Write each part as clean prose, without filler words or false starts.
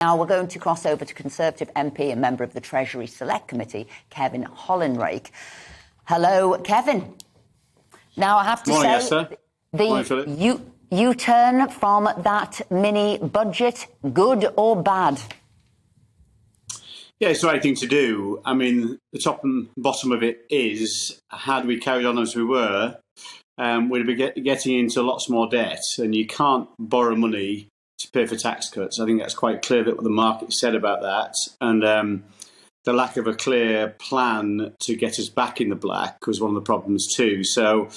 Now we're going to cross over to Conservative MP and member of the Treasury Select Committee, Kevin Hollinrake. Hello, Kevin. Now I have to say, the U-turn from that mini budget, good or bad? Yeah, it's the right thing to do. I mean, the top and bottom of it is, had we carried on as we were, we'd be getting into lots more debt, and you can't borrow money to pay for tax cuts. I think that's quite clear that what the market said about that, and the lack of a clear plan to get us back in the black was one of the problems too. So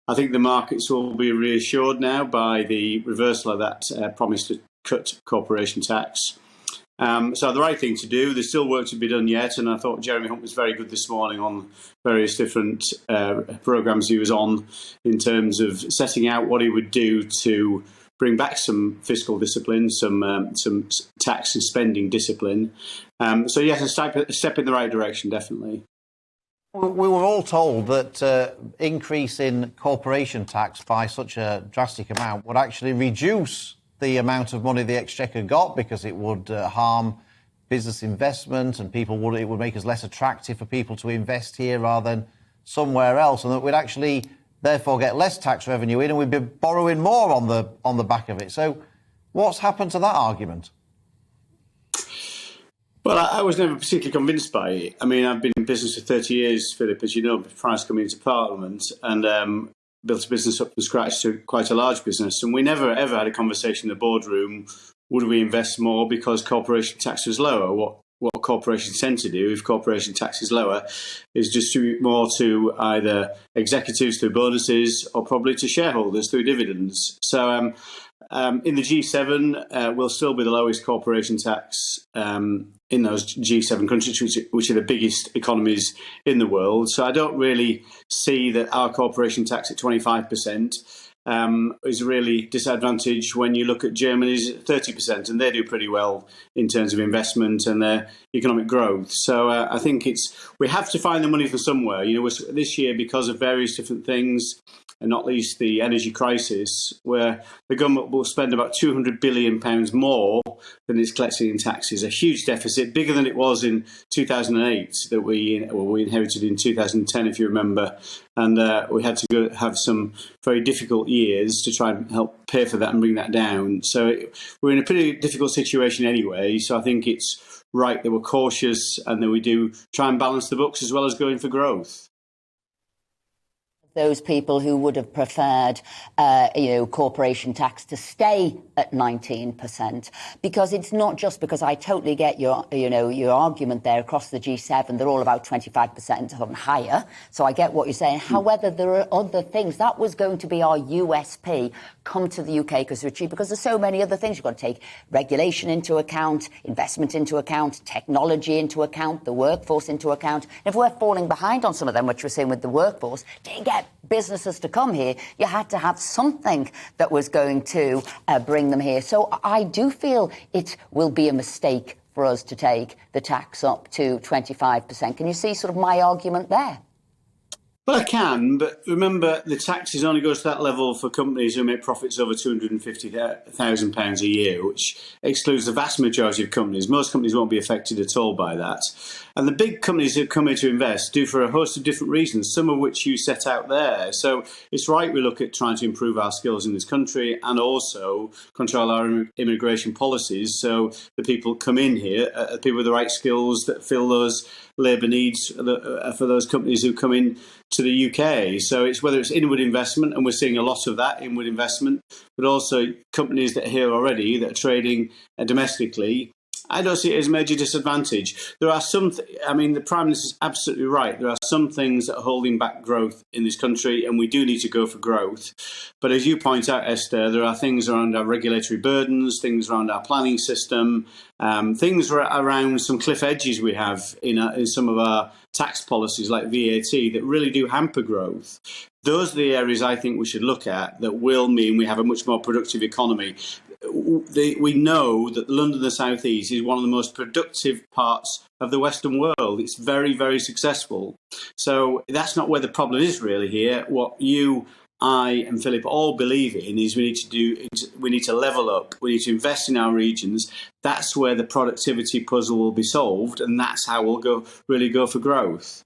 I think the markets will be reassured now by the reversal of that promise to cut corporation tax. So the right thing to do. There's still work to be done yet, and I thought Jeremy Hunt was very good this morning on various different programmes he was on in terms of setting out what he would do to bring back some fiscal discipline, some tax and spending discipline. So yes, a step in the right direction, definitely. We were all told that increase in corporation tax by such a drastic amount would actually reduce the amount of money the Exchequer got, because it would harm business investment, and it would make us less attractive for people to invest here rather than somewhere else, and that we'd actually therefore get less tax revenue in, and we'd be borrowing more on the back of it. So what's happened to that argument? Well, I was never particularly convinced by it. I mean, I've been in business for 30 years, Philip, as you know, prior to coming into Parliament, and built a business up from scratch to quite a large business. And we never, ever had a conversation in the boardroom, would we invest more because corporation tax was lower? What corporations tend to do, if corporation tax is lower, is distribute more to either executives through bonuses or probably to shareholders through dividends. So in the G7, we'll still be the lowest corporation tax in those G7 countries, which are the biggest economies in the world. So I don't really see that our corporation tax at 25% is really disadvantaged when you look at Germany's 30%, and they do pretty well in terms of investment and their economic growth. So I think we have to find the money from somewhere. You know, this year, because of various different things, and not least the energy crisis, where the government will spend about £200 billion more than it's collecting in taxes, a huge deficit, bigger than it was in 2008 that we inherited in 2010, if you remember. And we had to have some very difficult years to try and help pay for that and bring that down. So we're in a pretty difficult situation anyway. So I think it's right that we're cautious and that we do try and balance the books as well as going for growth. Those people who would have preferred, corporation tax to stay at 19%, because it's not just because I totally get your argument there across the G7. They're all about 25% and higher. So I get what you're saying. However, there are other things. That was going to be our USP. Come to the UK because we're cheap, because there's so many other things. You've got to take regulation into account, investment into account, technology into account, the workforce into account. And if we're falling behind on some of them, which we're seeing with the workforce, to get businesses to come here, you had to have something that was going to bring them here. So I do feel it will be a mistake for us to take the tax up to 25%. Can you see sort of my argument there? Well, I can, but remember the taxes only goes to that level for companies who make profits over £250,000 a year, which excludes the vast majority of companies. Most companies won't be affected at all by that. And the big companies who come here to invest do for a host of different reasons, some of which you set out there. So it's right we look at trying to improve our skills in this country and also control our immigration policies so the people come in here are people with the right skills that fill those labour needs for those companies who come in to the UK. So it's whether it's inward investment, and we're seeing a lot of that inward investment, but also companies that are here already that are trading domestically. I don't see it as a major disadvantage. There are some, the Prime Minister is absolutely right. There are some things that are holding back growth in this country, and we do need to go for growth. But as you point out, Esther, there are things around our regulatory burdens, things around our planning system, things around some cliff edges we have in some of our tax policies like VAT that really do hamper growth. Those are the areas I think we should look at that will mean we have a much more productive economy. We know that London and the South East is one of the most productive parts of the Western world. It's very, very successful. So that's not where the problem is really here. What you I and Philip all believe in is we need to level up. We need to invest in our regions. That's where the productivity puzzle will be solved, and that's how we'll really go for growth.